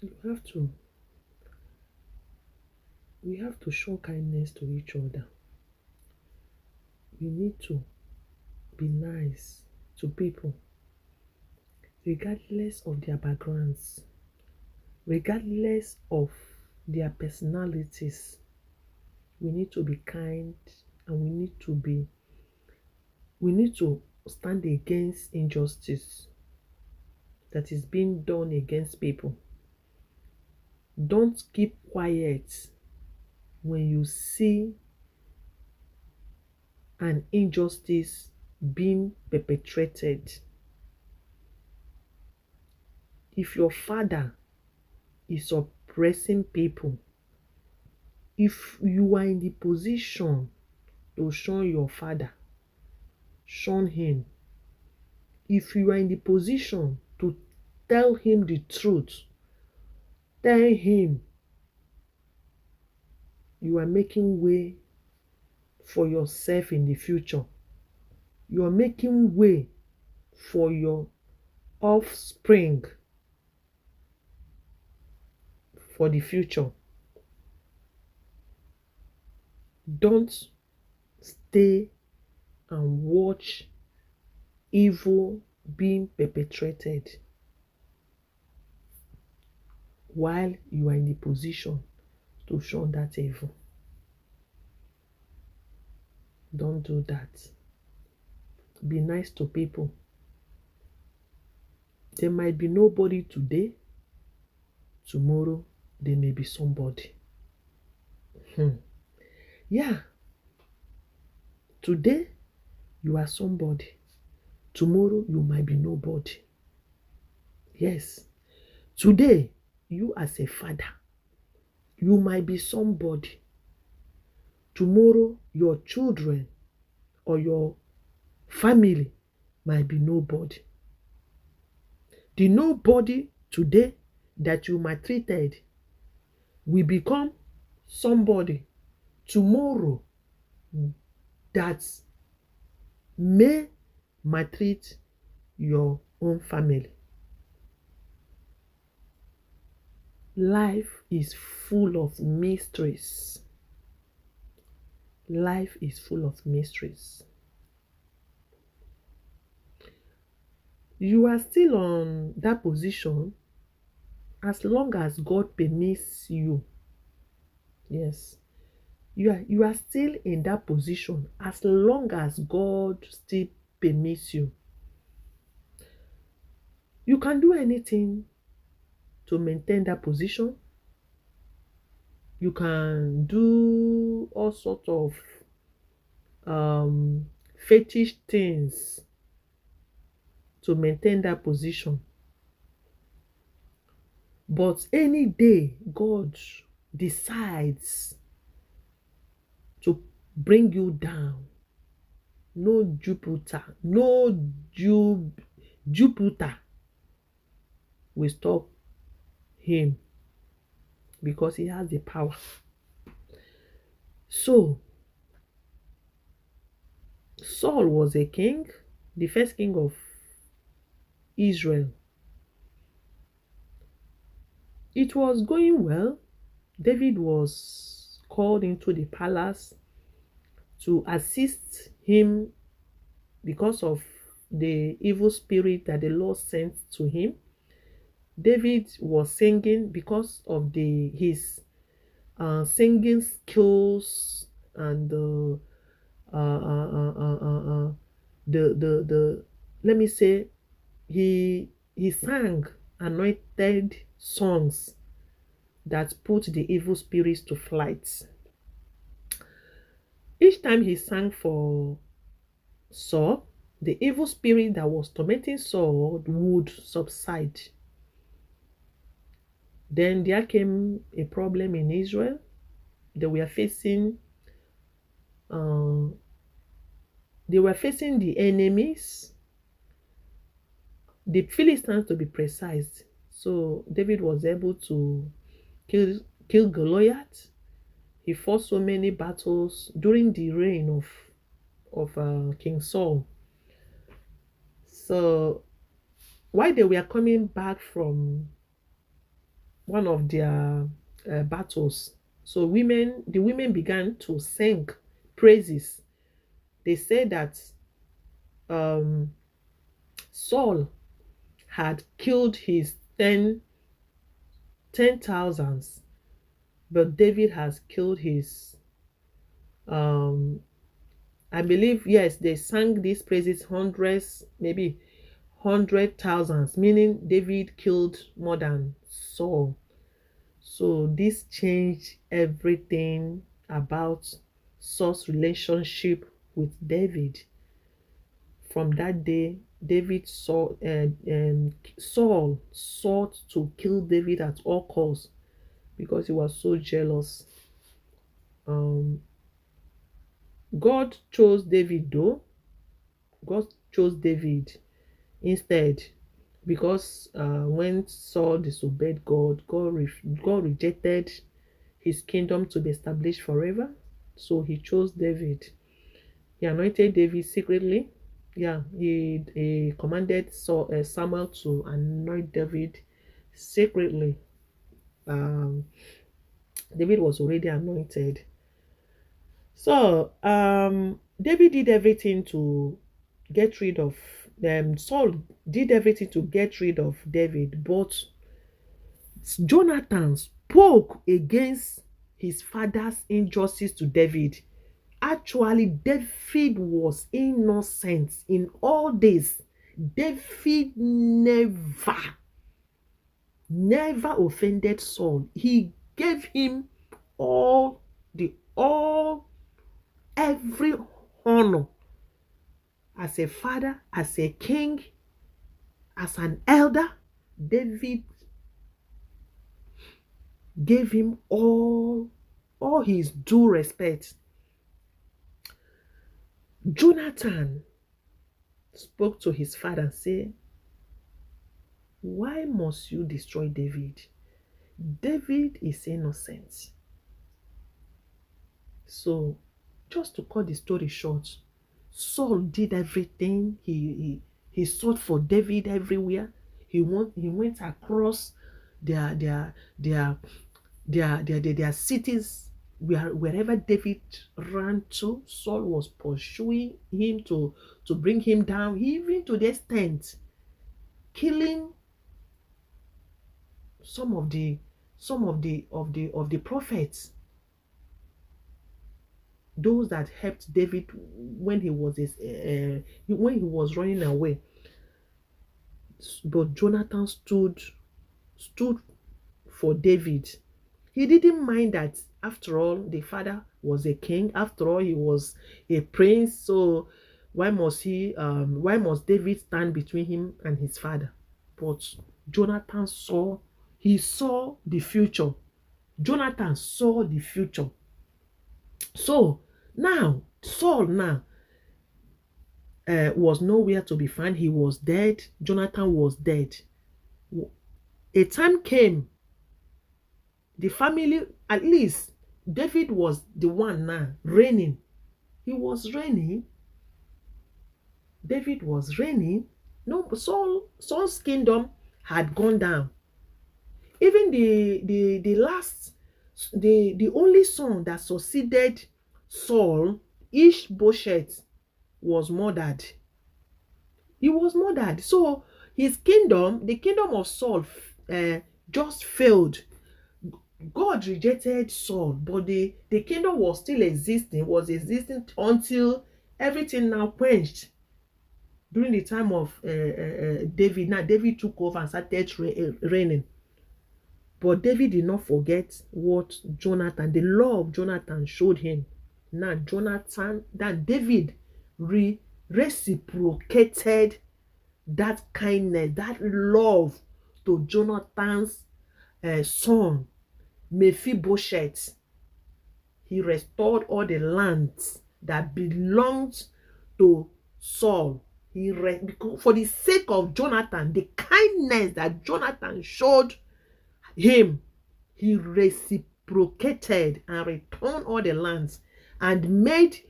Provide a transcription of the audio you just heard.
You have to, we have to show kindness to each other. We need to be nice to people, regardless of their backgrounds, regardless of their personalities. We need to be kind, and we need to stand against injustice that is being done against people. Don't keep quiet when you see an injustice being perpetrated. If your father is oppressing people, if you are in the position to shun your father, shun him. If you are in the position to tell him the truth, tell him you are making way for yourself in the future. You are making way for your offspring for the future. Don't stay and watch evil being perpetrated while you are in the position to shun that evil. Don't do that. Be nice to people. There might be nobody today. Tomorrow, there may be somebody. Yeah. Today, you are somebody. Tomorrow, you might be nobody. Yes. Today, you as a father, you might be somebody. Tomorrow, your children or your family might be nobody. The nobody today that you maltreated will become somebody tomorrow that may maltreat your own family. Life is full of mysteries. Life is full of mysteries. You are still on that position as long as God permits you. Yes. You are still in that position as long as God still permits you. You can do anything to maintain that position. You can do all sorts of fetish things to maintain that position. But any day God decides to bring you down, no Jupiter will stop him, because he has the power. So Saul was a king, the first king of Israel. It was going well. David was called into the palace to assist him because of the evil spirit that the Lord sent to him. David was singing because of his singing skills and the let me say, he sang anointed songs that put the evil spirits to flight. Each time he sang for Saul, the evil spirit that was tormenting Saul would subside. Then there came a problem in Israel. They were facing the enemies, the Philistines to be precise. So David was able to kill Goliath. He fought so many battles during the reign of King Saul. So while they were coming back from one of their battles. So the women began to sing praises. They said that um, Saul had killed his 10,000s, but David has killed his um I believe, yes, they sang these praises hundreds, maybe 100,000s, meaning David killed more than Saul. So this changed everything about Saul's relationship with David. From that day, Saul sought to kill David at all costs because he was so jealous. Um, God chose David though. God chose David instead, because when Saul disobeyed God, God rejected his kingdom to be established forever. So he chose David. He anointed David secretly. Yeah, he commanded Samuel to anoint David secretly. Um, David was already anointed. So David did everything to get rid of Saul did everything to get rid of David, but Jonathan spoke against his father's injustice to David. Actually, David was innocent in all this. David never offended Saul. He gave him all every honor as a father, as a king, as an elder. David gave him all his due respect. Jonathan spoke to his father and said, why must you destroy David? David is innocent. So, just to cut the story short, Saul did everything. He sought for David everywhere. He went across their cities, wherever David ran to. Saul was pursuing him to bring him down, even to the extent killing some of the prophets, those that helped David when he was running away. But Jonathan stood for David. He didn't mind that, after all, the father was a king. After all, he was a prince. So why must David stand between him and his father? But Jonathan saw the future. Jonathan saw the future. So now Saul was nowhere to be found. He was dead. Jonathan was dead. A time came, the family, at least David was the one now reigning. He was reigning. David was reigning. No, Saul's kingdom had gone down. Even the only son that succeeded Saul, Ishbosheth, was murdered. He was murdered. So his kingdom, the kingdom of Saul, just failed. God rejected Saul, but the kingdom was still existing, until everything now quenched. During the time of David, now David took over and started reigning. But David did not forget what the law of Jonathan showed him. Now David reciprocated that kindness, that love to Jonathan's son, Mephibosheth. He restored all the lands that belonged to Saul. For the sake of Jonathan, the kindness that Jonathan showed him, he reciprocated and returned all the lands and made